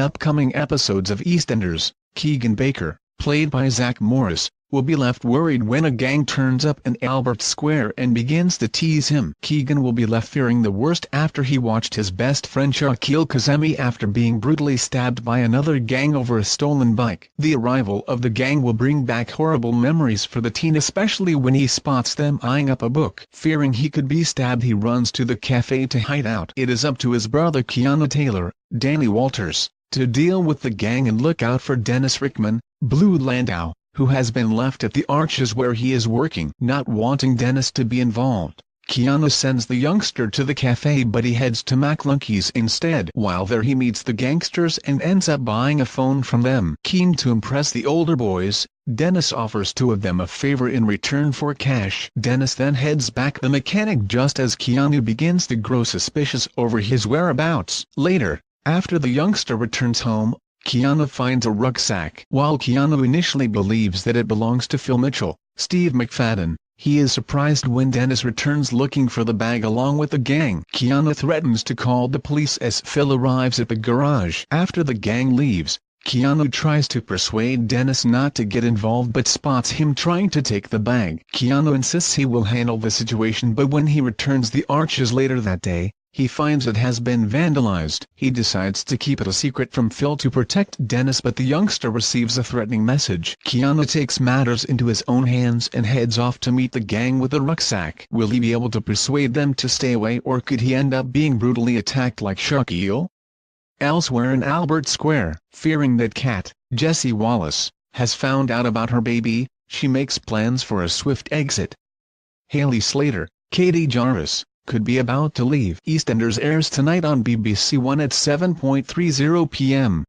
upcoming episodes of EastEnders, Keegan Baker, played by Zack Morris, will be left worried when a gang turns up in Albert Square and begins to tease him. Keegan will be left fearing the worst after he watched his best friend Shaquille Kazemi after being brutally stabbed by another gang over a stolen bike. The arrival of the gang will bring back horrible memories for the teen, especially when he spots them eyeing up a book. Fearing he could be stabbed, he runs to the cafe to hide out. It is up to his brother Keanu Taylor, Danny Walters, to deal with the gang and look out for Dennis Rickman, Blue Landau, who has been left at the Arches where he is working. Not wanting Dennis to be involved, Keanu sends the youngster to the cafe, but he heads to McClunkey's instead. While there he meets the gangsters and ends up buying a phone from them. Keen to impress the older boys, Dennis offers two of them a favor in return for cash. Dennis then heads back to the mechanic just as Keanu begins to grow suspicious over his whereabouts. Later, after the youngster returns home, Keanu finds a rucksack. While Keanu initially believes that it belongs to Phil Mitchell, Steve McFadden, he is surprised when Dennis returns looking for the bag along with the gang. Keanu threatens to call the police as Phil arrives at the garage. After the gang leaves, Keanu tries to persuade Dennis not to get involved but spots him trying to take the bag. Keanu insists he will handle the situation, but when he returns the Arches later that day, he finds it has been vandalized. He decides to keep it a secret from Phil to protect Dennis, but the youngster receives a threatening message. Keanu takes matters into his own hands and heads off to meet the gang with the rucksack. Will he be able to persuade them to stay away, or could he end up being brutally attacked like Shaquille? Elsewhere in Albert Square, fearing that Cat, Jessie Wallace, has found out about her baby, she makes plans for a swift exit. Haley Slater, Katie Jarvis, could be about to leave. EastEnders airs tonight on BBC One at 7:30 p.m.